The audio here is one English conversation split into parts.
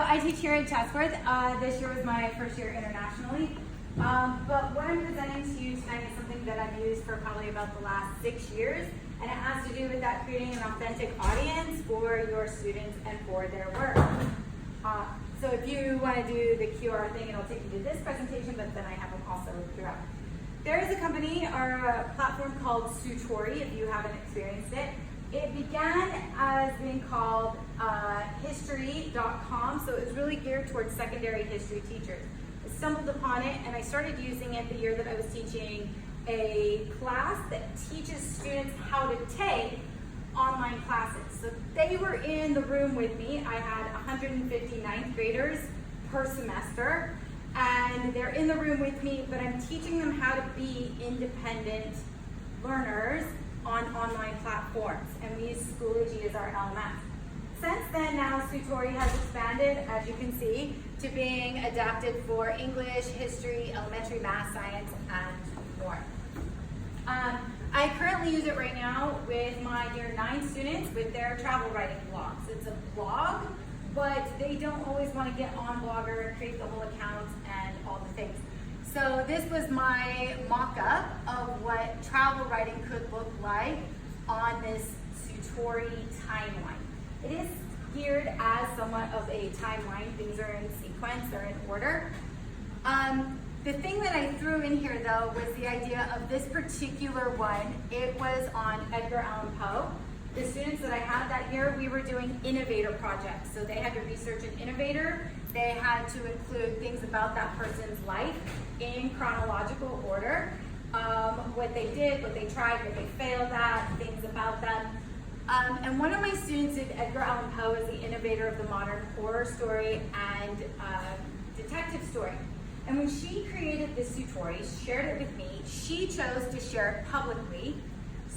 I teach here at Chatsworth. This year was my first year internationally. But what I'm presenting to you tonight is something that I've used for probably about the last 6 years, and it has to do with that creating an authentic audience for your students and for their work. So if you want to do the QR thing, it'll take you to this presentation, but then I have them also throughout. There is a company or a platform called Sutori, if you haven't experienced it. It began as being called history.com, so it was really geared towards secondary history teachers. I stumbled upon it and I started using it the year that I was teaching a class that teaches students how to take online classes. So they were in the room with me. I had 150 ninth graders per semester, and they're in the room with me, but I'm teaching them how to be independent learners on online platforms, and we use Schoology as our LMS. Since then, now Sutori has expanded, as you can see, to being adapted for English, history, elementary math, science, and more. I currently use it right now with my year 9 students with their travel writing blogs. It's a blog, but they don't always want to get on Blogger and create the whole account and all the things. So this was my mock-up of what travel writing could look like on this Sutori timeline. It is geared as somewhat of a timeline. Things are in sequence, they're in order. The thing that I threw in here though was the idea of this particular one. It was on Edgar Allan Poe. The students that I had that year, we were doing innovator projects. So they had to research an innovator. They had to include things about that person's life in chronological order. What they did, what they tried, what they failed at, things about them. And one of my students did Edgar Allan Poe as the innovator of the modern horror story and detective story. And when she created this Sutori, shared it with me, she chose to share it publicly.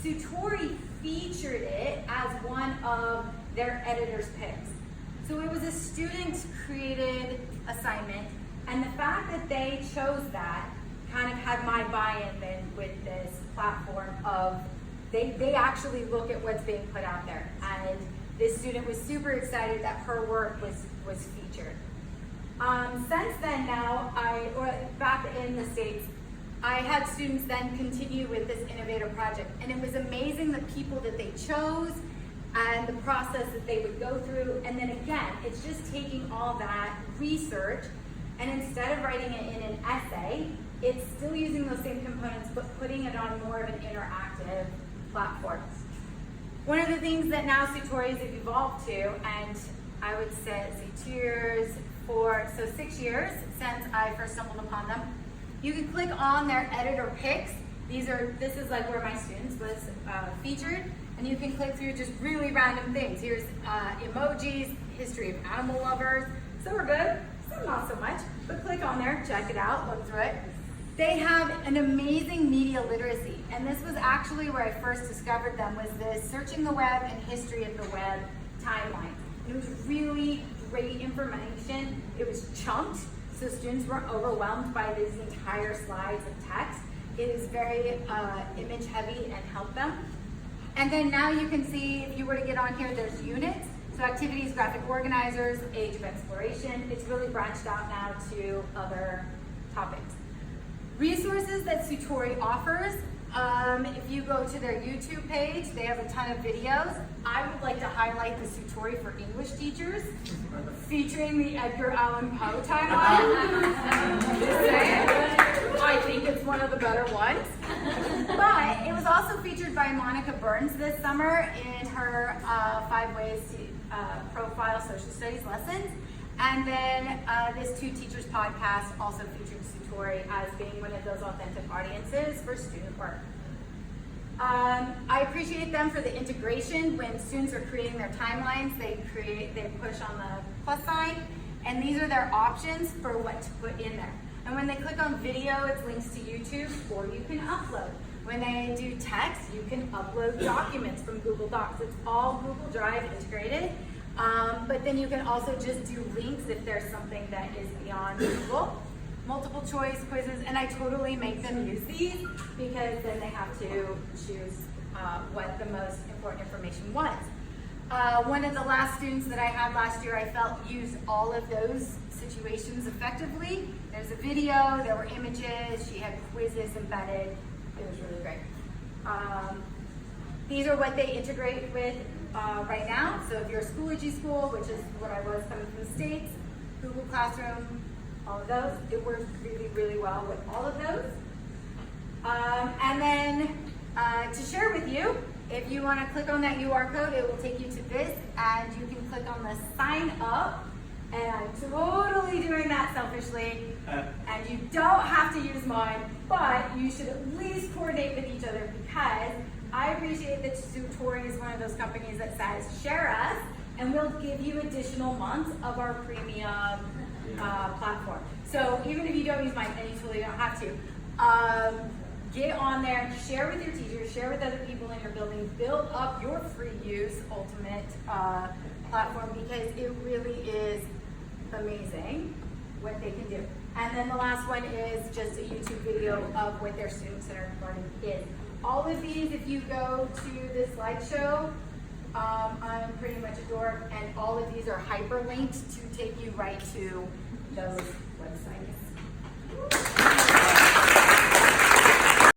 Sutori featured it as one of their editor's picks. So it was a student-created assignment, and the fact that they chose that kind of had my buy-in then with this platform of they actually look at what's being put out there. And this student was super excited that her work was featured. Since then now, back in the States, I had students then continue with this innovator project, and it was amazing the people that they chose and the process that they would go through. And then again, it's just taking all that research, and instead of writing it in an essay, it's still using those same components, but putting it on more of an interactive platform. One of the things that now Sutoris have evolved to, and I would say 6 years since I first stumbled upon them, you can click on their editor picks. This is like where my students was featured, and you can click through just really random things. Here's emojis, history of animal lovers. Some are good, some not so much, but click on there, check it out, look through it. They have an amazing media literacy, and this was actually where I first discovered them, was this searching the web and history of the web timeline. It was really great information. It was chunked, so students weren't overwhelmed by these entire slides of text. It is very image heavy and helped them. And then now you can see, if you were to get on here, there's units. So activities, graphic organizers, age of exploration. It's really branched out now to other topics. Resources that Sutori offers. If you go to their YouTube page, they have a ton of videos. I would like to highlight the Sutori for English teachers, featuring the Edgar Allan Poe timeline. I think it's one of the better ones. But it was also featured by Monica Burns this summer in her 5 Ways to Profile Social Studies lessons. And then this Two Teachers podcast also featured Sutori as being one of those authentic audiences for student work. I appreciate them for the integration. When students are creating their timelines, they push on the plus sign, and these are their options for what to put in there. And when they click on video, it's links to YouTube, or you can upload. When they do text, you can upload documents from Google Docs. It's all Google Drive integrated. But then you can also just do links if there's something that is beyond Google. Multiple choice quizzes, and I totally make them use these because then they have to choose what the most important information was. One of the last students that I had last year, I felt used all of those situations effectively. There's a video, there were images, she had quizzes embedded. It was really great. These are what they integrate with right now. So if you're a Schoology school, which is what I was coming from the States, Google Classroom, all of those, it works really, really well with all of those. And then to share with you, if you want to click on that UR code, it will take you to this, and you can click on the sign up. And I'm totally doing that selfishly. And you don't have to use mine, but you should at least coordinate with each other, because I appreciate that Sutori is one of those companies that says, share us, and we'll give you additional months of our premium platform. So even if you don't use mine, and you totally don't have to, get on there, share with your teachers, share with other people in your building, build up your free use ultimate platform, because it really is amazing what they can do. And then the last one is just a YouTube video of what their student-centered learning is. All of these, if you go to the slideshow, I'm pretty much a dork, and all of these are hyperlinked to take you right to those websites.